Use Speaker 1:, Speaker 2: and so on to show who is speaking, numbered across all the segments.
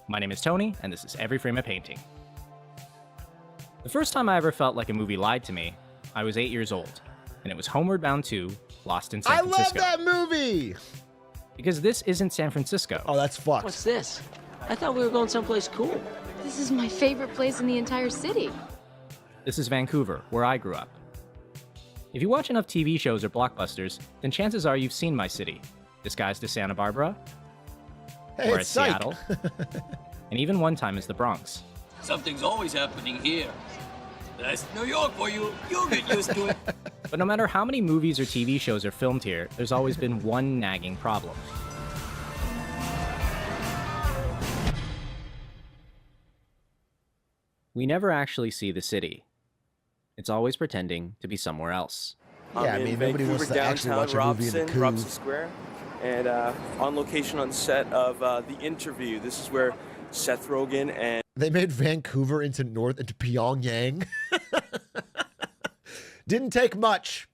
Speaker 1: My name is Tony, and this is Every Frame a Painting. The first time I ever felt like a movie lied to me, I was 8 years old, and it was Homeward Bound 2, Lost in San Francisco.
Speaker 2: I love that movie!
Speaker 1: Because this isn't San Francisco.
Speaker 2: Oh, that's fucked.
Speaker 3: What's this? I thought we were going someplace cool.
Speaker 4: This is my favorite place in the entire city.
Speaker 1: This is Vancouver, where I grew up. If you watch enough TV shows or blockbusters, then chances are you've seen my city, disguised as Santa Barbara, or as Seattle, and even one time as the Bronx.
Speaker 5: Something's always happening here. That's New York for you. You'll get used to it.
Speaker 1: But no matter how many movies or TV shows are filmed here, there's always been one nagging problem. We never actually see the city. It's always pretending to be somewhere else.
Speaker 2: Yeah, I mean, nobody wants to actually watch a movie in the
Speaker 6: Robson Square, and on location on set of The Interview. This is where Seth Rogen and...
Speaker 2: They made Vancouver into Pyongyang. Didn't take much.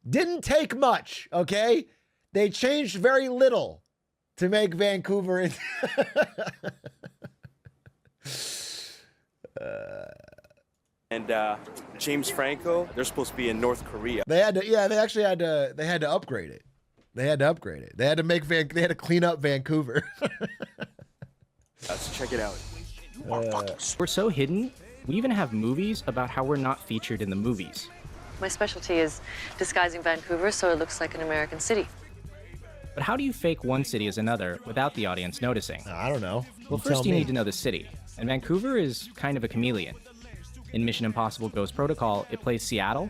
Speaker 2: Didn't take much, okay? They changed very little to make Vancouver into...
Speaker 6: and James Franco, they're supposed to be in North Korea.
Speaker 2: They had to, yeah, they actually had to, they had to upgrade it. They had to upgrade it. They had to make they had to clean up Vancouver.
Speaker 6: Let's check it out.
Speaker 1: We're so hidden, we even have movies about how we're not featured in the movies.
Speaker 7: My specialty is disguising Vancouver so it looks like an American city.
Speaker 1: But how do you fake one city as another without the audience noticing?
Speaker 2: I don't know.
Speaker 1: Well, first you need to know the city, and Vancouver is kind of a chameleon. In Mission Impossible Ghost Protocol, it plays Seattle,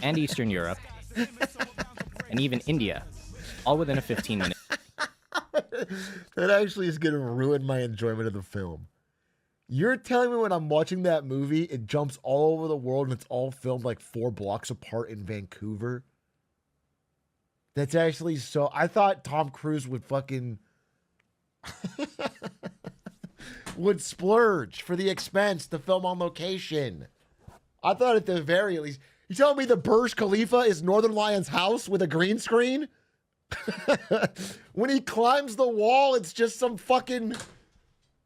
Speaker 1: and Eastern Europe, and even India, all within a 15-minute.
Speaker 2: That actually is going to ruin my enjoyment of the film. You're telling me when I'm watching that movie, it jumps all over the world and it's all filmed like 4 blocks apart in Vancouver? That's actually so... I thought Tom Cruise would fucking... would splurge for the expense to film on location. I thought at the very least... You telling me the Burj Khalifa is Northern Lion's house with a green screen? When he climbs the wall, it's just some fucking...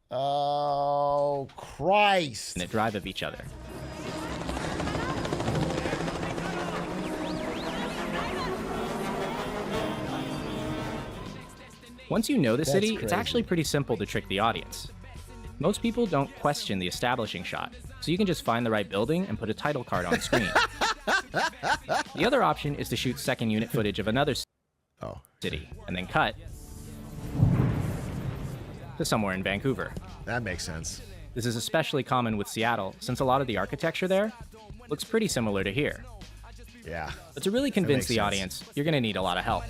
Speaker 2: Oh, Christ.
Speaker 1: ...minute drive of each other. Once you know the city, it's actually pretty simple to trick the audience. Most people don't question the establishing shot, so you can just find the right building and put a title card on screen. The other option is to shoot second unit footage of another city, and then cut to somewhere in Vancouver.
Speaker 2: That makes sense.
Speaker 1: This is especially common with Seattle, since a lot of the architecture there looks pretty similar to here.
Speaker 2: Yeah.
Speaker 1: But to really convince the audience, you're going to need a lot of help.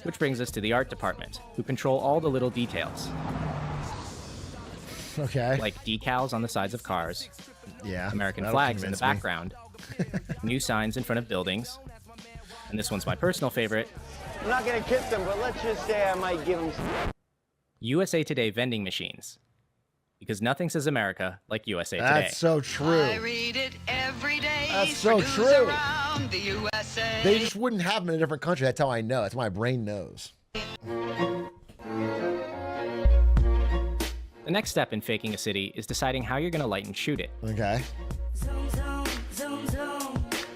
Speaker 1: Which brings us to the art department, who control all the little details.
Speaker 2: Okay.
Speaker 1: Like decals on the sides of cars, American flags in the background, new signs in front of buildings, and this one's my personal favorite.
Speaker 8: I'm not gonna kiss them, but let's just say I might give them some.
Speaker 1: USA Today vending machines. Because nothing says America like USA Today.
Speaker 2: That's so true.
Speaker 9: I read it every day.
Speaker 2: That's so true.
Speaker 9: Around the USA.
Speaker 2: They just wouldn't have them in a different country. That's how I know. That's how my brain knows.
Speaker 1: The next step in faking a city is deciding how you're going to light and shoot it.
Speaker 2: Okay.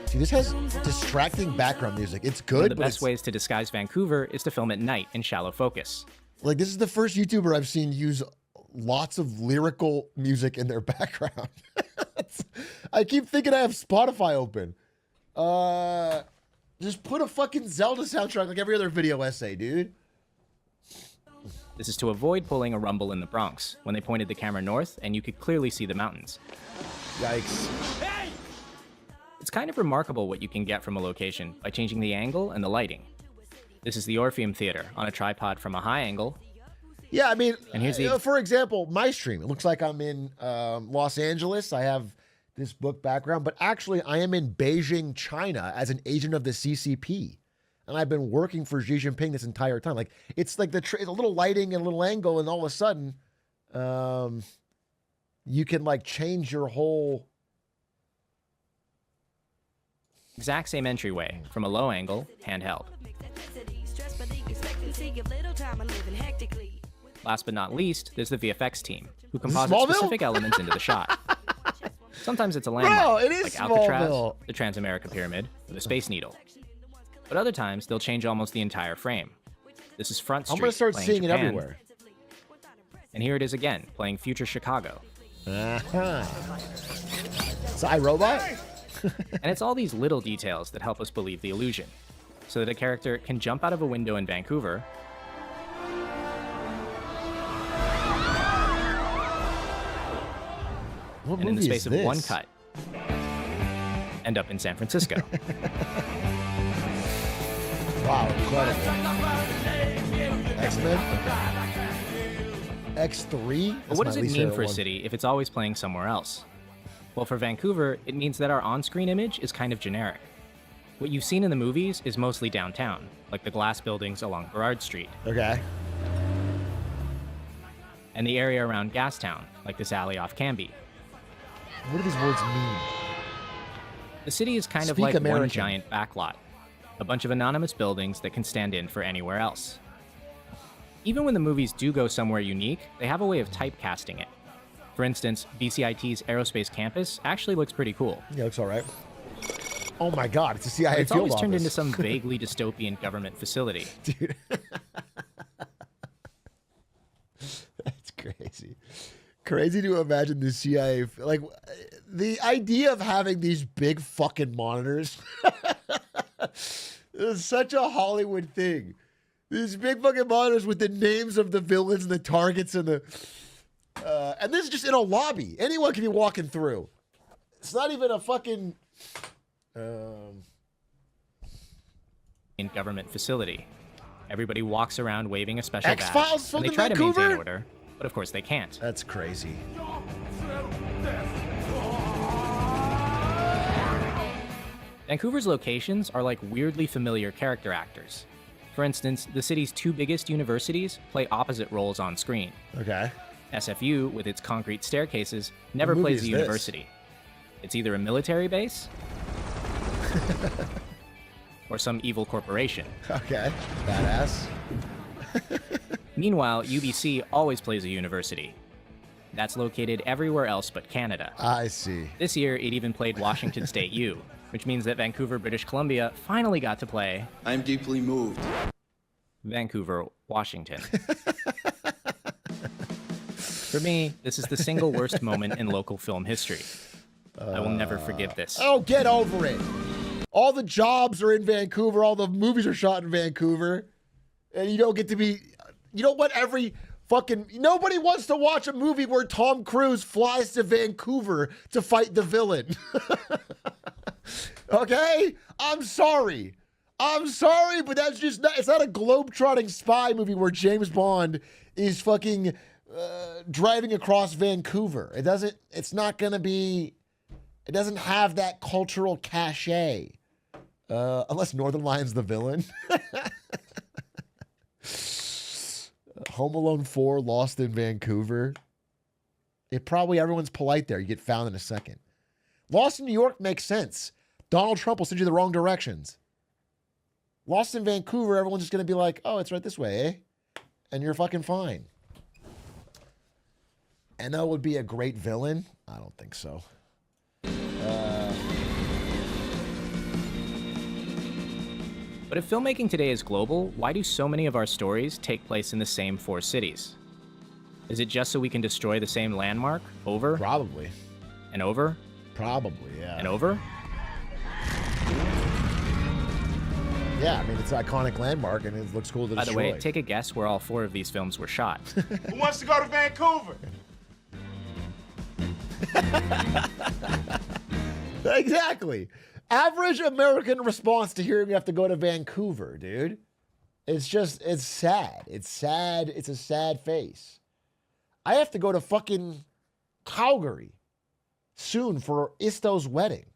Speaker 2: See, this has distracting background music. It's good,
Speaker 1: One of the best ways to disguise Vancouver is to film at night in shallow focus.
Speaker 2: Like, this is the first YouTuber I've seen use lots of lyrical music in their background. I keep thinking I have Spotify open. Just put a fucking Zelda soundtrack like every other video essay, dude.
Speaker 1: This is to avoid pulling a rumble in the Bronx, when they pointed the camera north and you could clearly see the mountains.
Speaker 2: Yikes.
Speaker 1: Hey! It's kind of remarkable what you can get from a location by changing the angle and the lighting. This is the Orpheum Theater on a tripod from a high angle.
Speaker 2: Yeah, I mean,
Speaker 1: and here's the...
Speaker 2: for example, my stream. It looks like I'm in Los Angeles. I have this book background, but actually I am in Beijing, China as an agent of the CCP. And I've been working for Xi Jinping this entire time. Like, it's like a little lighting and a little angle, and all of a sudden, you can like change your whole...
Speaker 1: Exact same entryway from a low angle, handheld. Last but not least, there's the VFX team, who composite
Speaker 2: Smallville?
Speaker 1: specific elements into the shot. Sometimes it's a landmark,
Speaker 2: Bro, it is
Speaker 1: like
Speaker 2: Smallville.
Speaker 1: Alcatraz, the Transamerica Pyramid, or the Space Needle. But other times, they'll change almost the entire frame. This is Front Street,
Speaker 2: I'm gonna start
Speaker 1: playing
Speaker 2: seeing
Speaker 1: Japan,
Speaker 2: it everywhere.
Speaker 1: and here it is again, playing future Chicago.
Speaker 2: Uh-huh. It's iRobot?
Speaker 1: And it's all these little details that help us believe the illusion, so that a character can jump out of a window in Vancouver
Speaker 2: What
Speaker 1: and in the
Speaker 2: movie
Speaker 1: space
Speaker 2: is
Speaker 1: of one
Speaker 2: this?
Speaker 1: cut, end up in San Francisco.
Speaker 2: Wow, incredible. X-Men? X3?
Speaker 1: But what does it mean for a city if it's always playing somewhere else? Well, for Vancouver, it means that our on-screen image is kind of generic. What you've seen in the movies is mostly downtown, like the glass buildings along Burrard Street,
Speaker 2: Okay.
Speaker 1: and the area around Gastown, like this alley off Canby.
Speaker 2: What do these words mean?
Speaker 1: The city is kind of
Speaker 2: Speak
Speaker 1: like one
Speaker 2: American.
Speaker 1: giant backlot, a bunch of anonymous buildings that can stand in for anywhere else. Even when the movies do go somewhere unique, they have a way of typecasting it. For instance, BCIT's aerospace campus actually looks pretty cool.
Speaker 2: Yeah, looks all right. Oh my God, it's a CIA
Speaker 1: It's
Speaker 2: field
Speaker 1: always turned
Speaker 2: office.
Speaker 1: into some vaguely dystopian government facility.
Speaker 2: Dude. That's crazy. Crazy to imagine the CIA, like the idea of having these big fucking monitors is such a Hollywood thing. These big fucking monitors with the names of the villains and the targets and the, and this is just in a lobby. Anyone can be walking through. It's not even a fucking,
Speaker 1: In government facility. Everybody walks around waving a special
Speaker 2: X-Files
Speaker 1: badge,
Speaker 2: filmed
Speaker 1: and they
Speaker 2: in
Speaker 1: try to
Speaker 2: Vancouver?
Speaker 1: maintain order, but of course they can't.
Speaker 2: That's crazy.
Speaker 1: Vancouver's locations are like weirdly familiar character actors. For instance, the city's two biggest universities play opposite roles on screen.
Speaker 2: Okay.
Speaker 1: SFU, with its concrete staircases, never
Speaker 2: What movie
Speaker 1: plays a
Speaker 2: is this?
Speaker 1: university. It's either a military base or some evil corporation.
Speaker 2: Okay. Badass.
Speaker 1: Meanwhile, UBC always plays a university. That's located everywhere else but Canada.
Speaker 2: I see.
Speaker 1: This year, it even played Washington State U, which means that Vancouver, British Columbia finally got to play
Speaker 5: I'm deeply moved.
Speaker 1: Vancouver, Washington. For me, this is the single worst moment in local film history. I will never forgive this.
Speaker 2: Oh, get over it. All the jobs are in Vancouver. All the movies are shot in Vancouver. And you don't get to be... You know what? Every fucking... Nobody wants to watch a movie where Tom Cruise flies to Vancouver to fight the villain. Okay? I'm sorry. I'm sorry, but that's just not... It's not a globe-trotting spy movie where James Bond is fucking driving across Vancouver. It doesn't... It's not going to be... It doesn't have that cultural cachet. Unless Northern Lion's the villain. Home Alone 4, Lost in Vancouver. Everyone's polite there. You get found in a second. Lost in New York makes sense. Donald Trump will send you the wrong directions. Lost in Vancouver, everyone's just going to be like, oh, it's right this way, eh? And you're fucking fine. Enno would be a great villain? I don't think so.
Speaker 1: But if filmmaking today is global, why do so many of our stories take place in the same four cities? Is it just so we can destroy the same landmark over
Speaker 2: Probably.
Speaker 1: and over
Speaker 2: Probably, yeah.
Speaker 1: and over?
Speaker 2: Yeah, I mean, it's an iconic landmark and it looks cool to
Speaker 1: By the
Speaker 2: destroy.
Speaker 1: way, take a guess where all four of these films were shot.
Speaker 8: Who wants to go to Vancouver?
Speaker 2: Exactly. Average American response to hearing you have to go to Vancouver, dude. It's sad. It's sad. It's a sad face. I have to go to fucking Calgary soon for Isto's wedding.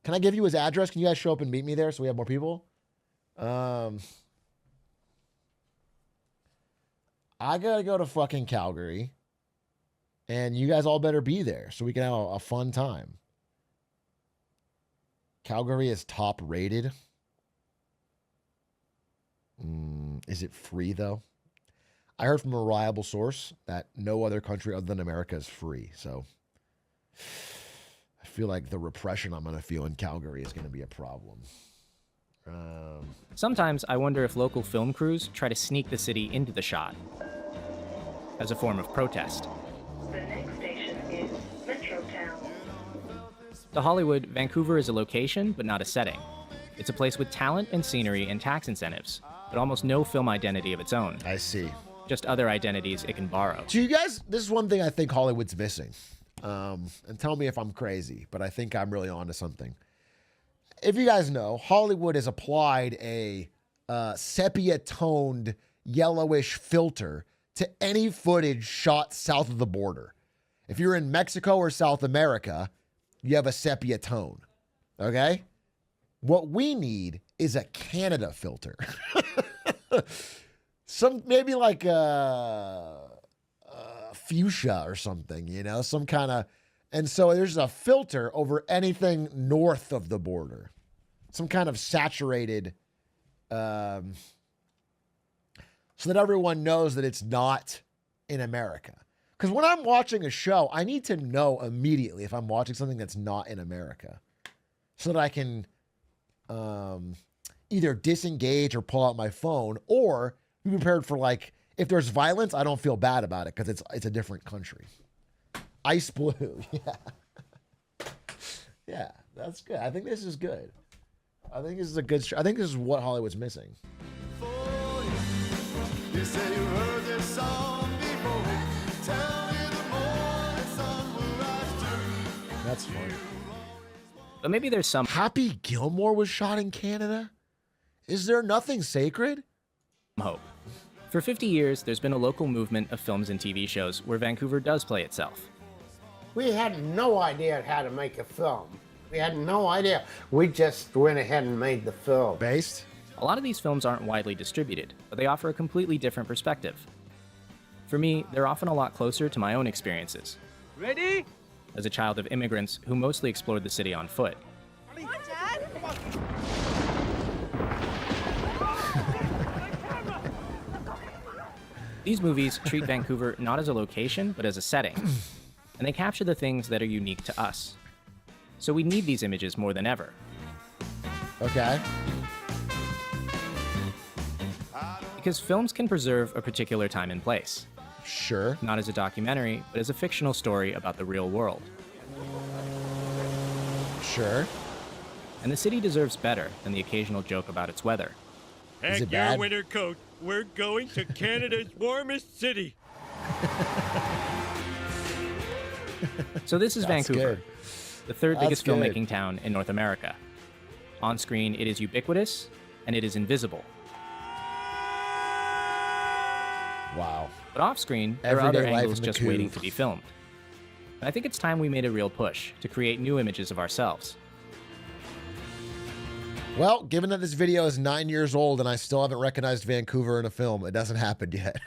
Speaker 2: Can I give you his address? Can you guys show up and meet me there so we have more people? I gotta go to fucking Calgary. And you guys all better be there so we can have a fun time. Calgary is top rated. Is it free, though? I heard from a reliable source that no other country other than America is free. So I feel like the repression I'm going to feel in Calgary is going to be a problem.
Speaker 1: Sometimes I wonder if local film crews try to sneak the city into the shot as a form of protest.
Speaker 10: The next station is Metrotown.
Speaker 1: To Hollywood, Vancouver is a location, but not a setting. It's a place with talent and scenery and tax incentives, but almost no film identity of its own.
Speaker 2: I see.
Speaker 1: Just other identities it can borrow.
Speaker 2: So you guys, this is one thing I think Hollywood's missing. And tell me if I'm crazy, but I think I'm really onto something. If you guys know, Hollywood has applied a sepia-toned yellowish filter to any footage shot south of the border. If you're in Mexico or South America, you have a sepia tone. Okay? What we need is a Canada filter. Maybe like a fuchsia or something, you know, some kind of. And so there's a filter over anything north of the border, some kind of saturated, so that everyone knows that it's not in America. Because when I'm watching a show, I need to know immediately if I'm watching something that's not in America, so that I can either disengage or pull out my phone, or be prepared for, like, if there's violence, I don't feel bad about it because it's a different country. Ice Blue, yeah. Yeah, that's good. I think this is good. I think this is a good I think this is what Hollywood's missing. You say you heard this song before. Tell me the morning sun will rise too. That's funny.
Speaker 1: But maybe there's some
Speaker 2: Happy Gilmore was shot in Canada? Is there nothing sacred?
Speaker 1: hope. For 50 years, there's been a local movement of films and TV shows where Vancouver does play itself.
Speaker 8: We had no idea how to make a film. We had no idea. We just went ahead and made the film.
Speaker 2: Based?
Speaker 1: A lot of these films aren't widely distributed, but they offer a completely different perspective. For me, they're often a lot closer to my own experiences.
Speaker 5: Ready?
Speaker 1: As a child of immigrants who mostly explored the city on foot.
Speaker 9: Dad?
Speaker 1: These movies treat Vancouver not as a location, but as a setting. And they capture the things that are unique to us. So we need these images more than ever.
Speaker 2: Okay.
Speaker 1: Because films can preserve a particular time and place.
Speaker 2: Sure.
Speaker 1: Not as a documentary, but as a fictional story about the real world.
Speaker 2: Sure.
Speaker 1: And the city deserves better than the occasional joke about its weather.
Speaker 2: Is it
Speaker 11: Pack your
Speaker 2: bad?
Speaker 11: winter coat. We're going to Canada's warmest city.
Speaker 1: So this is
Speaker 2: That's
Speaker 1: Vancouver,
Speaker 2: good.
Speaker 1: the third
Speaker 2: That's
Speaker 1: biggest
Speaker 2: good.
Speaker 1: filmmaking town in North America. On screen, it is ubiquitous, and it is invisible.
Speaker 2: Wow.
Speaker 1: But off screen, there are
Speaker 2: Everyday
Speaker 1: other
Speaker 2: life
Speaker 1: angles
Speaker 2: in the
Speaker 1: just waiting
Speaker 2: Couve.
Speaker 1: to be filmed. And I think it's time we made a real push to create new images of ourselves.
Speaker 2: Well, given that this video is 9 years old and I still haven't recognized Vancouver in a film, it doesn't happen yet.